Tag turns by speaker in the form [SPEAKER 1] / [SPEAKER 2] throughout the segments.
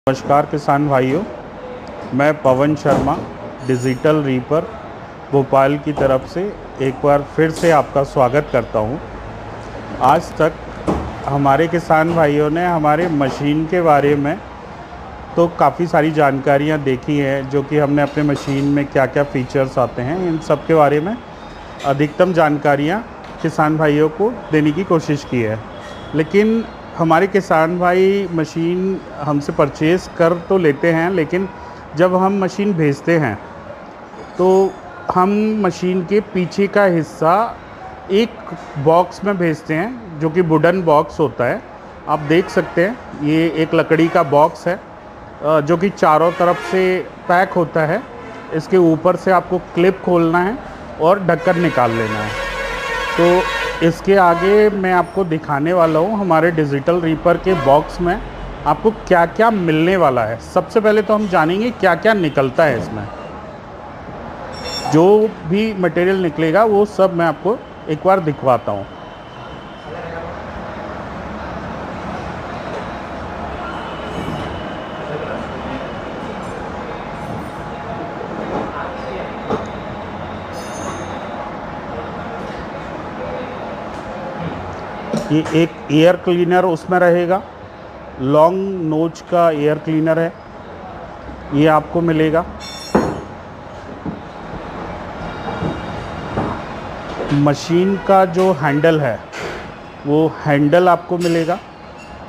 [SPEAKER 1] नमस्कार किसान भाइयों, मैं पवन शर्मा डिजिटल रीपर भोपाल की तरफ से एक बार फिर से आपका स्वागत करता हूं। आज तक हमारे किसान भाइयों ने हमारे मशीन के बारे में तो काफ़ी सारी जानकारियां देखी हैं, जो कि हमने अपने मशीन में क्या क्या फ़ीचर्स आते हैं इन सब के बारे में अधिकतम जानकारियां किसान भाइयों को देने की कोशिश की है। लेकिन हमारे किसान भाई मशीन हमसे परचेज़ कर तो लेते हैं, लेकिन जब हम मशीन भेजते हैं तो हम मशीन के पीछे का हिस्सा एक बॉक्स में भेजते हैं, जो कि वुडन बॉक्स होता है। आप देख सकते हैं ये एक लकड़ी का बॉक्स है, जो कि चारों तरफ से पैक होता है। इसके ऊपर से आपको क्लिप खोलना है और ढक्कन निकाल लेना है। तो इसके आगे मैं आपको दिखाने वाला हूँ हमारे डिजिटल रीपर के बॉक्स में आपको क्या क्या मिलने वाला है। सबसे पहले तो हम जानेंगे क्या क्या निकलता है इसमें। जो भी मटेरियल निकलेगा वो सब मैं आपको एक बार दिखवाता हूँ। ये एक एयर क्लीनर उसमें रहेगा, लॉन्ग नोच का एयर क्लीनर है, ये आपको मिलेगा। मशीन का जो हैंडल है वो हैंडल आपको मिलेगा,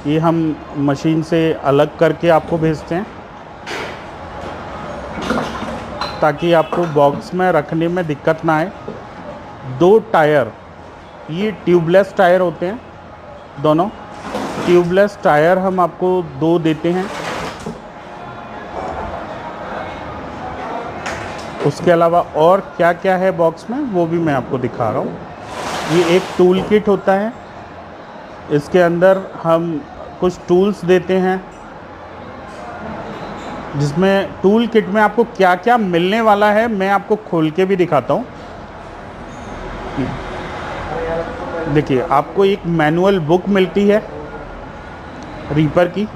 [SPEAKER 1] ये हम मशीन से अलग करके आपको भेजते हैं ताकि आपको बॉक्स में रखने में दिक्कत ना आए। 2 टायर, ये ट्यूबलेस टायर होते हैं, दोनों ट्यूबलेस टायर हम आपको 2 देते हैं। उसके अलावा और क्या क्या है बॉक्स में वो भी मैं आपको दिखा रहा हूँ। ये एक टूल किट होता है, इसके अंदर हम कुछ टूल्स देते हैं, जिसमें टूल किट में आपको क्या क्या मिलने वाला है मैं आपको खोल के भी दिखाता हूँ। देखिए, आपको एक मैनुअल बुक मिलती है रीपर की,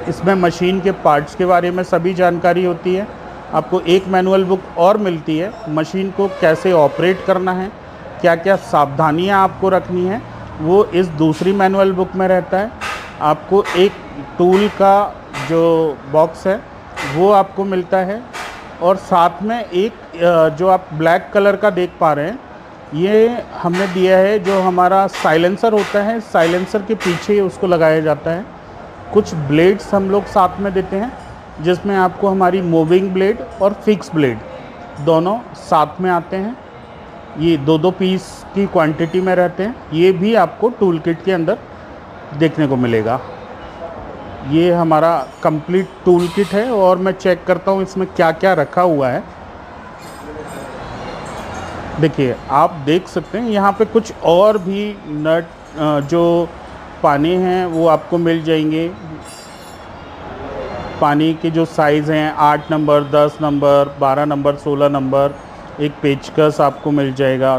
[SPEAKER 1] इसमें मशीन के पार्ट्स के बारे में सभी जानकारी होती है। आपको एक मैनुअल बुक और मिलती है, मशीन को कैसे ऑपरेट करना है, क्या क्या सावधानियां आपको रखनी है, वो इस दूसरी मैनुअल बुक में रहता है। आपको एक टूल का जो बॉक्स है वो आपको मिलता है, और साथ में एक जो आप ब्लैक कलर का देख पा रहे हैं, ये हमने दिया है जो हमारा साइलेंसर होता है, साइलेंसर के पीछे उसको लगाया जाता है। कुछ ब्लेड्स हम लोग साथ में देते हैं, जिसमें आपको हमारी मूविंग ब्लेड और फिक्स ब्लेड दोनों साथ में आते हैं। ये 2-2 पीस की क्वांटिटी में रहते हैं। ये भी आपको टूल किट के अंदर देखने को मिलेगा। ये हमारा कंप्लीट टूल किट है, और मैं चेक करता हूँ इसमें क्या क्या रखा हुआ है। देखिए, आप देख सकते हैं यहाँ पे कुछ और भी नट जो पाने हैं वो आपको मिल जाएंगे। पानी के जो साइज़ हैं 8 नंबर, 10 नंबर, 12 नंबर, 16 नंबर, एक पेचकस आपको मिल जाएगा।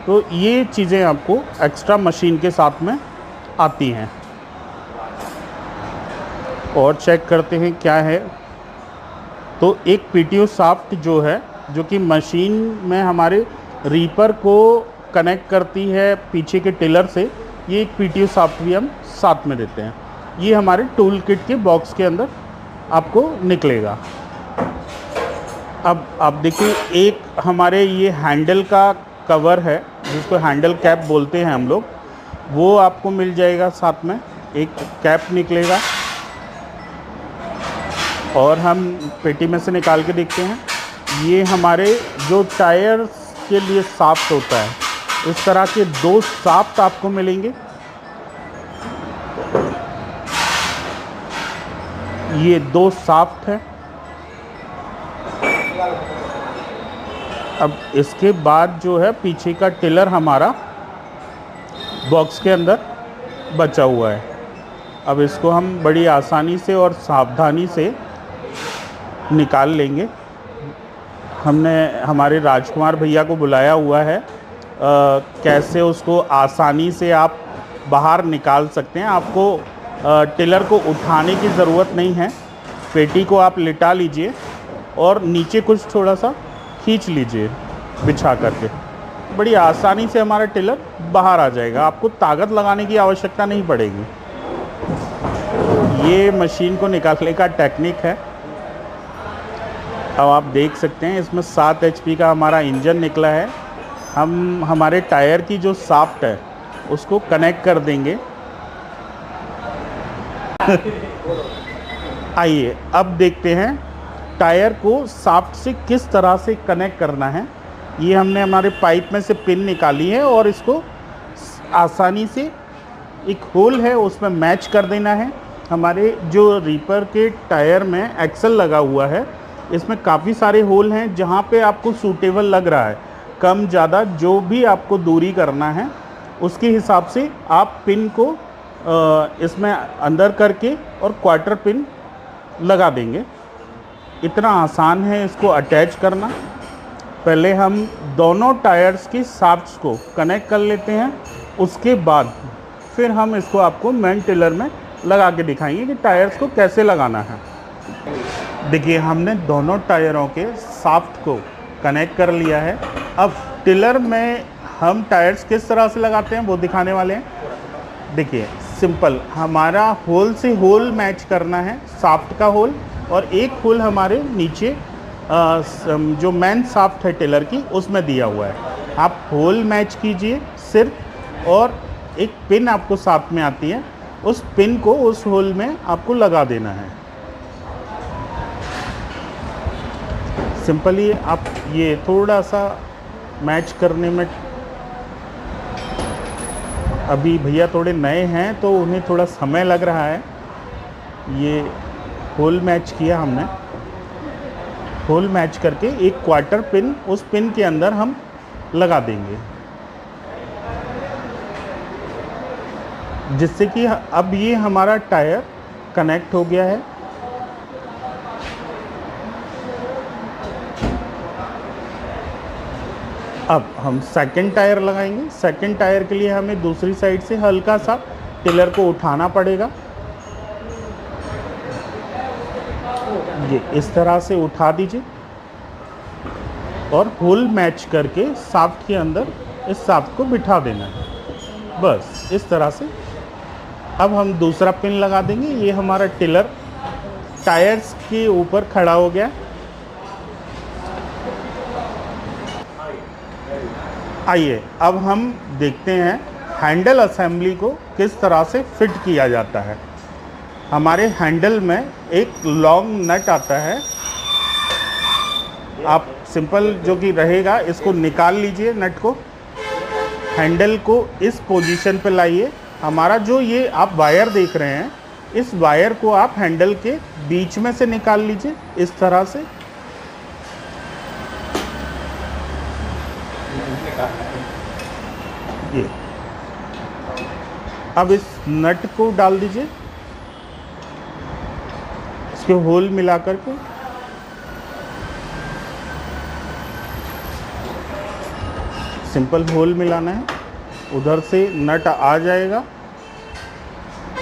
[SPEAKER 1] तो ये चीज़ें आपको एक्स्ट्रा मशीन के साथ में आती हैं। और चेक करते हैं क्या है। तो एक पीटीओ शाफ्ट जो है, जो कि मशीन में हमारे रीपर को कनेक्ट करती है पीछे के टिलर से, ये एक पीटीओ शाफ्ट भी हम साथ में देते हैं। ये हमारे टूल किट के बॉक्स के अंदर आपको निकलेगा। अब आप देखिए, एक हमारे ये हैंडल का कवर है, जिसको हैंडल कैप बोलते हैं हम लोग, वो आपको मिल जाएगा। साथ में एक कैप निकलेगा, और हम पेटी में से निकाल के देखते हैं। ये हमारे जो टायर के लिए शाफ्ट होता है, इस तरह के 2 शाफ्ट आपको मिलेंगे। ये 2 शाफ्ट है। अब इसके बाद जो है पीछे का टिलर हमारा बॉक्स के अंदर बचा हुआ है। अब इसको हम बड़ी आसानी से और सावधानी से निकाल लेंगे। हमने हमारे राजकुमार भैया को बुलाया हुआ है, कैसे उसको आसानी से आप बाहर निकाल सकते हैं। आपको टिलर को उठाने की ज़रूरत नहीं है, पेटी को आप लिटा लीजिए और नीचे कुछ थोड़ा सा खींच लीजिए बिछा करके, बड़ी आसानी से हमारा टिलर बाहर आ जाएगा। आपको ताकत लगाने की आवश्यकता नहीं पड़ेगी। ये मशीन को निकालने का टेक्निक है। अब आप देख सकते हैं इसमें 7 HP का हमारा इंजन निकला है। हम हमारे टायर की जो शाफ्ट है उसको कनेक्ट कर देंगे। आइए अब देखते हैं टायर को शाफ्ट से किस तरह से कनेक्ट करना है। ये हमने हमारे पाइप में से पिन निकाली है और इसको आसानी से एक होल है उसमें मैच कर देना है। हमारे जो रीपर के टायर में एक्सल लगा हुआ है, इसमें काफ़ी सारे होल हैं जहाँ पे आपको सूटेबल लग रहा है। कम ज़्यादा जो भी आपको दूरी करना है उसके हिसाब से आप पिन को इसमें अंदर करके और क्वार्टर पिन लगा देंगे। इतना आसान है इसको अटैच करना। पहले हम दोनों टायर्स की शाफ्ट्स को कनेक्ट कर लेते हैं, उसके बाद फिर हम इसको आपको मेन टिलर में लगा के दिखाएंगे कि टायर्स को कैसे लगाना है। देखिए हमने दोनों टायरों के शाफ्ट को कनेक्ट कर लिया है। अब टिलर में हम टायर्स किस तरह से लगाते हैं वो दिखाने वाले हैं। देखिए सिंपल, हमारा होल से होल मैच करना है, शाफ्ट का होल, और एक होल हमारे नीचे जो मेन शाफ्ट है टिलर की उसमें दिया हुआ है। आप होल मैच कीजिए सिर्फ, और एक पिन आपको साथ में आती है, उस पिन को उस होल में आपको लगा देना है। सिंपली आप ये थोड़ा सा मैच करने में, अभी भैया थोड़े नए हैं तो उन्हें थोड़ा समय लग रहा है। ये होल मैच किया हमने, होल मैच करके एक क्वार्टर पिन उस पिन के अंदर हम लगा देंगे, जिससे कि अब ये हमारा टायर कनेक्ट हो गया है। अब हम सेकंड टायर लगाएंगे। सेकंड टायर के लिए हमें दूसरी साइड से हल्का सा टिलर को उठाना पड़ेगा। ये इस तरह से उठा दीजिए और होल मैच करके शाफ्ट के अंदर इस शाफ्ट को बिठा देना है, बस इस तरह से। अब हम दूसरा पिन लगा देंगे। ये हमारा टिलर टायर्स के ऊपर खड़ा हो गया। आइए अब हम देखते हैं हैंडल असेंबली को किस तरह से फिट किया जाता है। हमारे हैंडल में एक लॉन्ग नट आता है, आप सिंपल जो कि रहेगा इसको निकाल लीजिए नट को, हैंडल को इस पोजीशन पे लाइए। हमारा जो ये आप वायर देख रहे हैं, इस वायर को आप हैंडल के बीच में से निकाल लीजिए इस तरह से। ये अब इस नट को डाल दीजिए, इसके होल मिला करके सिंपल होल मिलाना है, उधर से नट आ जाएगा।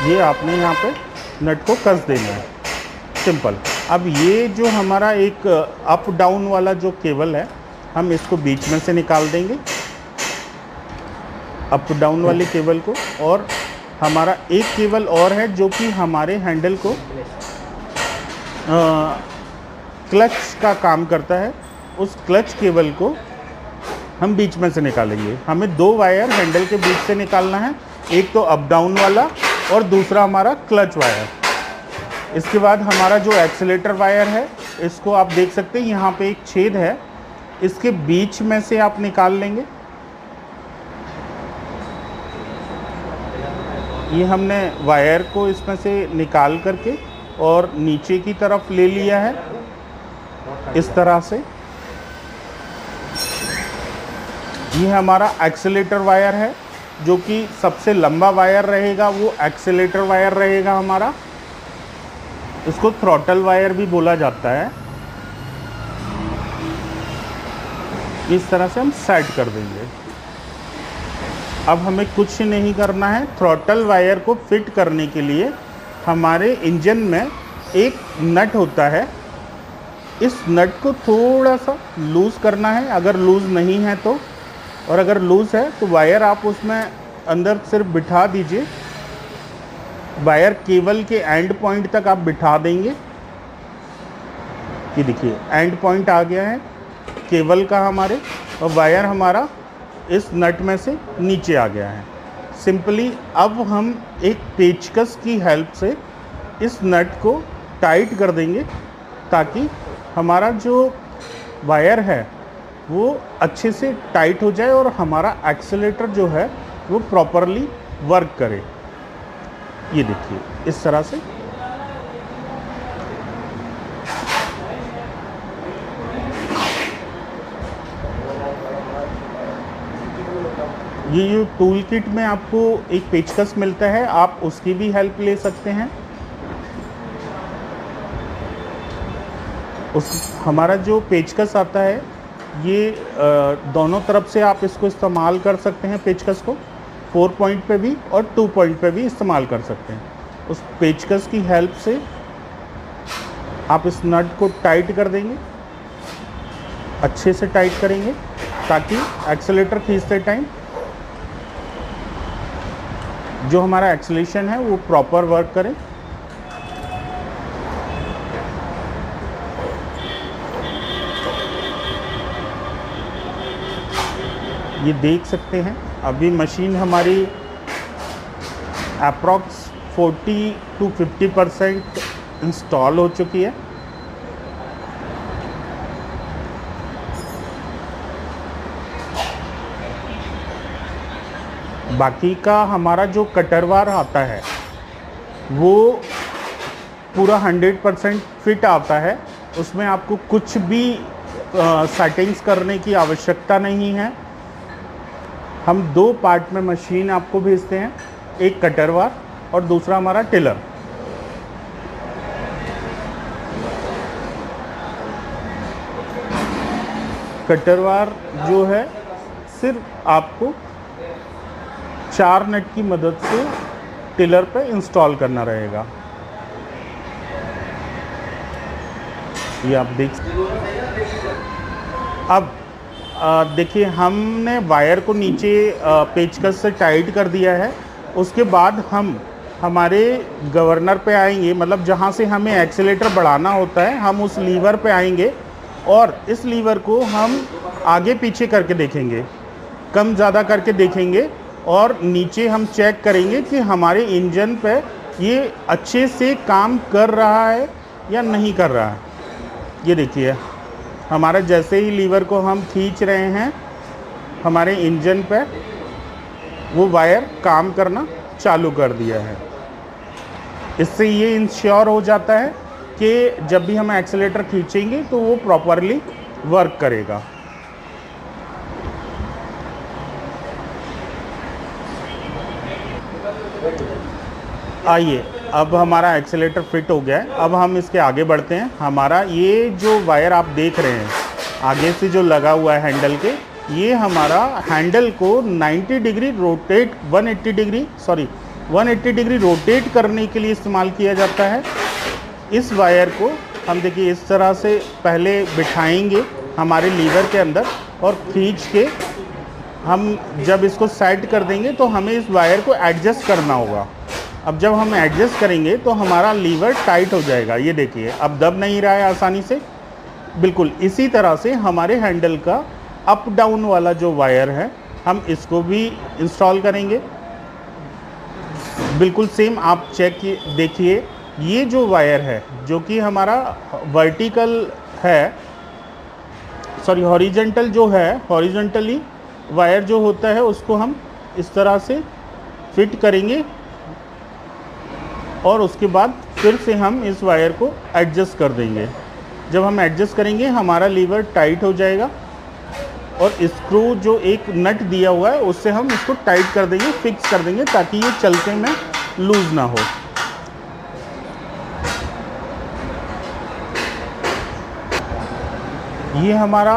[SPEAKER 1] ये आपने यहाँ पे नट को कस देना है, सिंपल। अब ये जो हमारा एक अप डाउन वाला जो केबल है, हम इसको बीच में से निकाल देंगे, अप डाउन वाले केबल को। और हमारा एक केबल और है जो कि हमारे हैंडल को क्लच का काम करता है, उस क्लच केबल को हम बीच में से निकालेंगे। हमें दो वायर हैंडल के बीच से निकालना है, एक तो अप डाउन वाला और दूसरा हमारा क्लच वायर। इसके बाद हमारा जो एक्सीलेटर वायर है, इसको आप देख सकते हैं यहाँ पे एक छेद है, इसके बीच में से आप निकाल लेंगे। ये हमने वायर को इसमें से निकाल करके और नीचे की तरफ ले लिया है इस तरह से। ये हमारा एक्सीलेटर वायर है, जो कि सबसे लंबा वायर रहेगा वो एक्सीलेटर वायर रहेगा हमारा। इसको थ्रॉटल वायर भी बोला जाता है। इस तरह से हम सेट कर देंगे। अब हमें कुछ नहीं करना है। थ्रॉटल वायर को फिट करने के लिए हमारे इंजन में एक नट होता है, इस नट को थोड़ा सा लूज़ करना है, अगर लूज़ नहीं है तो, और अगर लूज़ है तो वायर आप उसमें अंदर सिर्फ बिठा दीजिए। वायर केबल के एंड पॉइंट तक आप बिठा देंगे। ये देखिए एंड पॉइंट आ गया है केबल का हमारे, और वायर हमारा इस नट में से नीचे आ गया है। सिंपली अब हम एक पेचकस की हेल्प से इस नट को टाइट कर देंगे, ताकि हमारा जो वायर है वो अच्छे से टाइट हो जाए और हमारा एक्सेलेरेटर जो है वो प्रॉपरली वर्क करे। ये देखिए इस तरह से। ये जो टूल किट में आपको एक पेचकस मिलता है, आप उसकी भी हेल्प ले सकते हैं। हमारा जो पेचकस आता है ये दोनों तरफ से आप इसको इस्तेमाल कर सकते हैं। पेचकस को 4 पॉइंट पे भी और 2 पॉइंट पे भी इस्तेमाल कर सकते हैं। उस पेचकस की हेल्प से आप इस नट को टाइट कर देंगे, अच्छे से टाइट करेंगे, ताकि एक्सेलेरेटर खींचते टाइम जो हमारा एक्सेलेरेशन है वो प्रॉपर वर्क करे। ये देख सकते हैं अभी मशीन हमारी अप्रॉक्स 40 to 50% इंस्टॉल हो चुकी है। बाकी का हमारा जो कटरवार आता है वो पूरा 100% फिट आता है, उसमें आपको कुछ भी सेटिंग्स करने की आवश्यकता नहीं है। हम 2 पार्ट में मशीन आपको भेजते हैं, एक कटरवार और दूसरा हमारा टिलर। कटरवार जो है सिर्फ आपको 4 नट की मदद से टिलर पे इंस्टॉल करना रहेगा। ये आप देख सकते। अब देखिए हमने वायर को नीचे पेचकस से टाइट कर दिया है। उसके बाद हम हमारे गवर्नर पे आएंगे, मतलब जहाँ से हमें एक्सेलेरेटर बढ़ाना होता है हम उस लीवर पे आएंगे और इस लीवर को हम आगे पीछे करके देखेंगे, कम ज़्यादा करके देखेंगे, और नीचे हम चेक करेंगे कि हमारे इंजन पे ये अच्छे से काम कर रहा है या नहीं कर रहा है। ये देखिए हमारा जैसे ही लीवर को हम खींच रहे हैं हमारे इंजन पे वो वायर काम करना चालू कर दिया है। इससे ये इंश्योर हो जाता है कि जब भी हम एक्सेलेरेटर खींचेंगे तो वो प्रॉपरली वर्क करेगा। आइए अब हमारा एक्सेलेरेटर फिट हो गया है। अब हम इसके आगे बढ़ते हैं। हमारा ये जो वायर आप देख रहे हैं आगे से जो लगा हुआ है हैंडल के, ये हमारा हैंडल को 180 डिग्री रोटेट करने के लिए इस्तेमाल किया जाता है। इस वायर को हम देखिए इस तरह से पहले बिठाएंगे हमारे लीवर के अंदर और खींच के हम जब इसको सेट कर देंगे तो हमें इस वायर को एडजस्ट करना होगा। अब जब हम एडजस्ट करेंगे तो हमारा लीवर टाइट हो जाएगा। ये देखिए अब दब नहीं रहा है आसानी से। बिल्कुल इसी तरह से हमारे हैंडल का अप डाउन वाला जो वायर है हम इसको भी इंस्टॉल करेंगे। बिल्कुल सेम आप चेक देखिए, ये जो वायर है जो कि हमारा वर्टिकल है, सॉरी हॉरिजॉन्टल जो है, हॉरिजॉन्टली वायर जो होता है उसको हम इस तरह से फिट करेंगे और उसके बाद फिर से हम इस वायर को एडजस्ट कर देंगे। जब हम एडजस्ट करेंगे हमारा लीवर टाइट हो जाएगा और स्क्रू जो एक नट दिया हुआ है उससे हम इसको टाइट कर देंगे, फिक्स कर देंगे, ताकि ये चलते में लूज़ ना हो। ये हमारा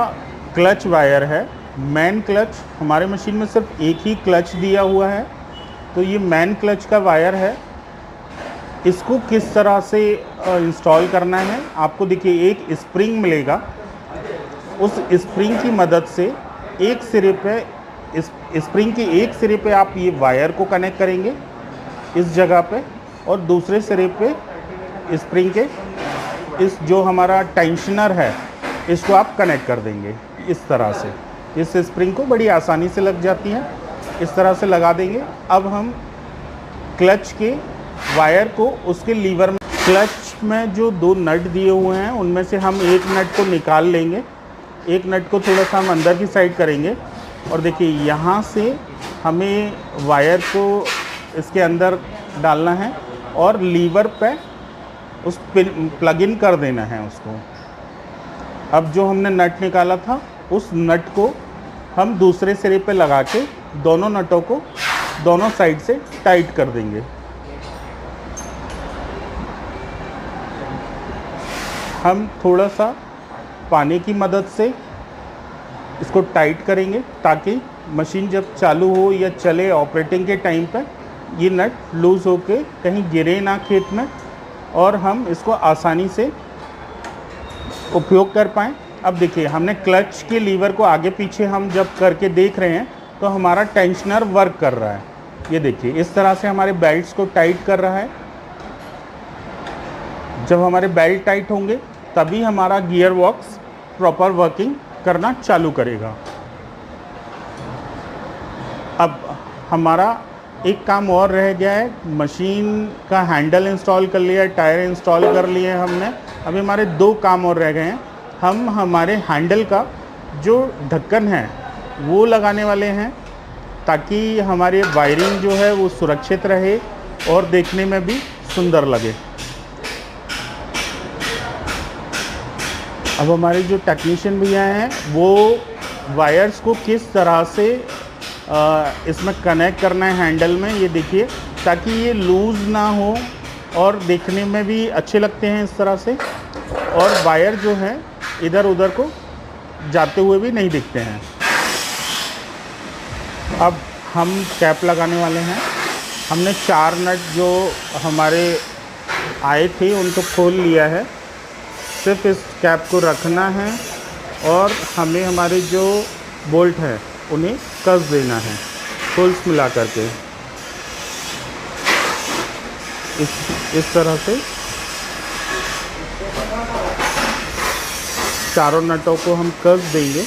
[SPEAKER 1] क्लच वायर है, मैन क्लच। हमारे मशीन में सिर्फ एक ही क्लच दिया हुआ है, तो ये मैन क्लच का वायर है। इसको किस तरह से इंस्टॉल करना है, आपको देखिए एक स्प्रिंग मिलेगा। उस स्प्रिंग की मदद से एक सिरे पे, इस स्प्रिंग के एक सिरे पे आप ये वायर को कनेक्ट करेंगे इस जगह पे, और दूसरे सिरे पे स्प्रिंग के इस जो हमारा टेंशनर है इसको आप कनेक्ट कर देंगे इस तरह से। इस स्प्रिंग को बड़ी आसानी से लग जाती है, इस तरह से लगा देंगे। अब हम क्लच के वायर को उसके लीवर में, क्लच में जो 2 नट दिए हुए हैं उनमें से हम एक नट को निकाल लेंगे। एक नट को थोड़ा सा हम अंदर की साइड करेंगे और देखिए यहाँ से हमें वायर को इसके अंदर डालना है और लीवर पे उस प्लग इन कर देना है उसको। अब जो हमने नट निकाला था उस नट को हम दूसरे सिरे पे लगा के दोनों नटों को दोनों साइड से टाइट कर देंगे। हम थोड़ा सा पानी की मदद से इसको टाइट करेंगे ताकि मशीन जब चालू हो या चले ऑपरेटिंग के टाइम पे ये नट लूज़ होके कहीं गिरे ना खेत में और हम इसको आसानी से उपयोग कर पाएँ। अब देखिए हमने क्लच के लीवर को आगे पीछे हम जब करके देख रहे हैं तो हमारा टेंशनर वर्क कर रहा है। ये देखिए इस तरह से हमारे बेल्ट्स को टाइट कर रहा है। जब हमारे बेल्ट टाइट होंगे तभी हमारा गियर बॉक्स प्रॉपर वर्किंग करना चालू करेगा। अब हमारा एक काम और रह गया है, मशीन का हैंडल इंस्टॉल कर लिया, टायर इंस्टॉल कर लिए हमने। अभी हमारे 2 काम और रह गए हैं। हम हमारे हैंडल का जो ढक्कन है वो लगाने वाले हैं ताकि हमारी वायरिंग जो है वो सुरक्षित रहे और देखने में भी सुंदर लगे। अब हमारे जो टेक्नीशियन भैया हैं वो वायर्स को किस तरह से इसमें कनेक्ट करना है हैंडल में, ये देखिए, ताकि ये लूज़ ना हो और देखने में भी अच्छे लगते हैं इस तरह से, और वायर जो है इधर उधर को जाते हुए भी नहीं दिखते हैं। अब हम कैप लगाने वाले हैं। हमने 4 नट जो हमारे आए थे उनको खोल लिया है। सिर्फ इस कैप को रखना है और हमें हमारे जो बोल्ट है उन्हें कस देना है होल्स मिला करके। इस तरह से चारों नटों को हम कस देंगे।